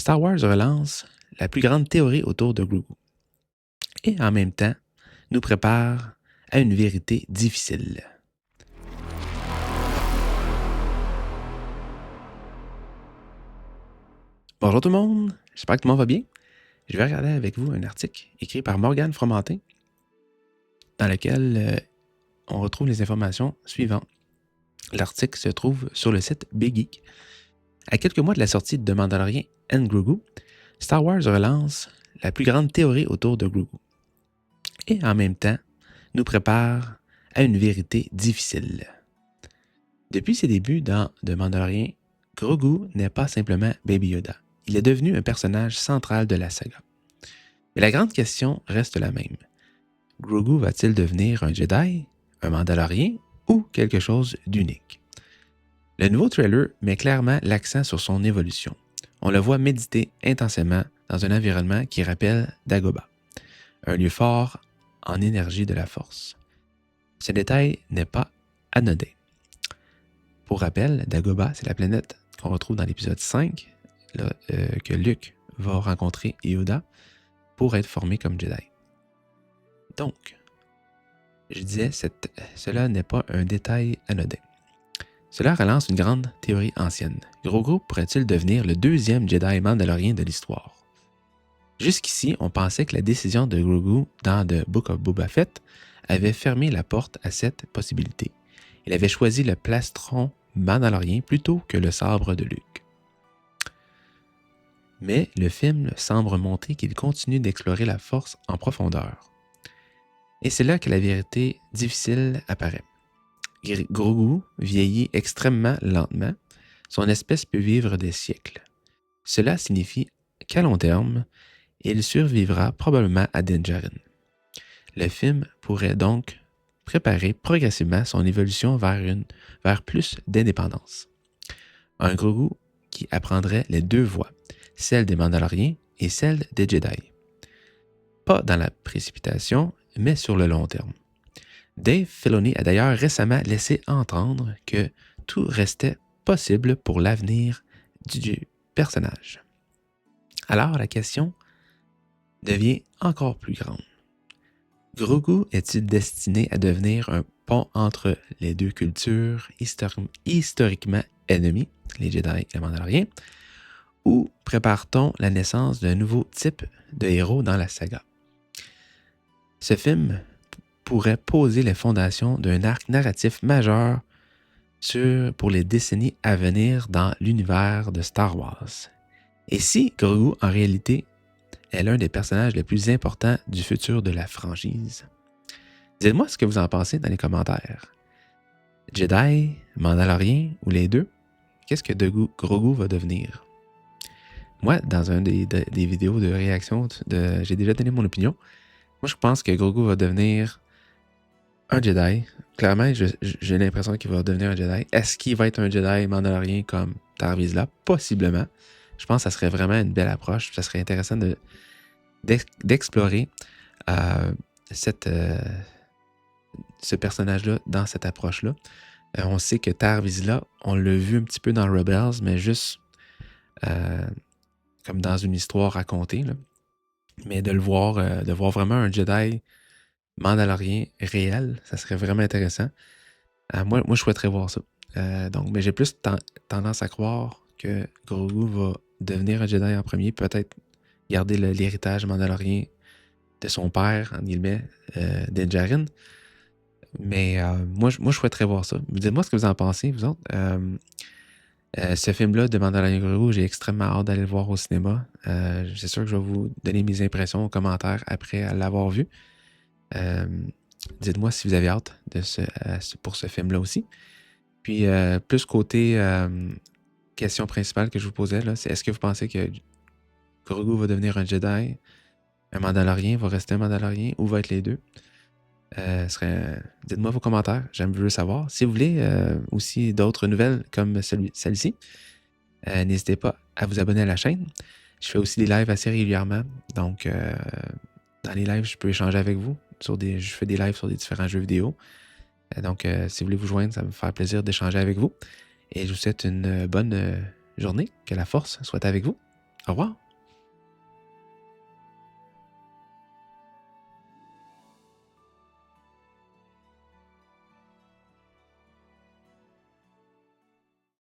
Star Wars relance la plus grande théorie autour de Grogu et en même temps nous prépare à une vérité difficile. Bonjour tout le monde, j'espère que tout le monde va bien. Je vais regarder avec vous un article écrit par Morgane Fromentin dans lequel on retrouve les informations suivantes. L'article se trouve sur le site Big Geek. À quelques mois de la sortie de The Mandalorian and Grogu, Star Wars relance la plus grande théorie autour de Grogu et en même temps nous prépare à une vérité difficile. Depuis ses débuts dans The Mandalorian, Grogu n'est pas simplement Baby Yoda. Il est devenu un personnage central de la saga. Mais la grande question reste la même. Grogu va-t-il devenir un Jedi, un Mandalorien ou quelque chose d'unique? Le nouveau trailer met clairement l'accent sur son évolution. On le voit méditer intensément dans un environnement qui rappelle Dagobah, un lieu fort en énergie de la force. Ce détail n'est pas anodin. Pour rappel, Dagobah, c'est la planète qu'on retrouve dans l'épisode 5, que Luke va rencontrer Yoda pour être formé comme Jedi. Donc, je disais, cela n'est pas un détail anodin. Cela relance une grande théorie ancienne. Grogu pourrait-il devenir le deuxième Jedi mandalorien de l'histoire? Jusqu'ici, on pensait que la décision de Grogu dans The Book of Boba Fett avait fermé la porte à cette possibilité. Il avait choisi le plastron mandalorien plutôt que le sabre de Luke. Mais le film semble montrer qu'il continue d'explorer la force en profondeur. Et c'est là que la vérité difficile apparaît. Grogu vieillit extrêmement lentement. Son espèce peut vivre des siècles. Cela signifie qu'à long terme, il survivra probablement à Din Djarin. Le film pourrait donc préparer progressivement son évolution vers plus d'indépendance. Un Grogu qui apprendrait les deux voies, celle des Mandaloriens et celle des Jedi. Pas dans la précipitation, mais sur le long terme. Dave Filoni a d'ailleurs récemment laissé entendre que tout restait possible pour l'avenir du personnage. Alors la question devient encore plus grande. Grogu est-il destiné à devenir un pont entre les deux cultures historiquement ennemies, les Jedi et les Mandaloriens, ou prépare-t-on la naissance d'un nouveau type de héros dans la saga? Ce film pourrait poser les fondations d'un arc narratif majeur pour les décennies à venir dans l'univers de Star Wars. Et si Grogu, en réalité, est l'un des personnages les plus importants du futur de la franchise? Dites-moi ce que vous en pensez dans les commentaires. Jedi, Mandalorien ou les deux? Qu'est-ce que Grogu va devenir? Moi, dans un des vidéos de réaction, j'ai déjà donné mon opinion. Moi, je pense que Grogu va devenir un Jedi. Clairement, j'ai l'impression qu'il va devenir un Jedi. Est-ce qu'il va être un Jedi Mandalorien comme Tarre Vizsla? Possiblement. Je pense que ça serait vraiment une belle approche. Ça serait intéressant d'explorer ce personnage-là dans cette approche-là. On sait que Tarre Vizsla, on l'a vu un petit peu dans Rebels, mais juste comme dans une histoire racontée. Là. Mais de voir vraiment un Jedi Mandalorien réel, ça serait vraiment intéressant. Moi, je souhaiterais voir ça. Mais j'ai plus tendance à croire que Grogu va devenir un Jedi en premier, peut-être garder l'héritage mandalorien de son père, en guillemets, Din Djarin. Mais moi, je souhaiterais voir ça. Dites-moi ce que vous en pensez, vous autres. Ce film-là de Mandalorian Grogu, j'ai extrêmement hâte d'aller le voir au cinéma. C'est sûr que je vais vous donner mes impressions aux commentaires après l'avoir vu. Dites-moi si vous avez hâte pour ce film-là aussi. Puis, plus côté question principale que je vous posais, là, c'est est-ce que vous pensez que Grogu va devenir un Jedi, un Mandalorien, va rester un Mandalorien ou va être les deux? Dites-moi vos commentaires, j'aime le savoir. Si vous voulez aussi d'autres nouvelles comme celle-ci, n'hésitez pas à vous abonner à la chaîne. Je fais aussi des lives assez régulièrement. Donc, dans les lives, je peux échanger avec vous. Je fais des lives sur des différents jeux vidéo. Donc, si vous voulez vous joindre, ça va me faire plaisir d'échanger avec vous. Et je vous souhaite une bonne journée. Que la force soit avec vous. Au revoir.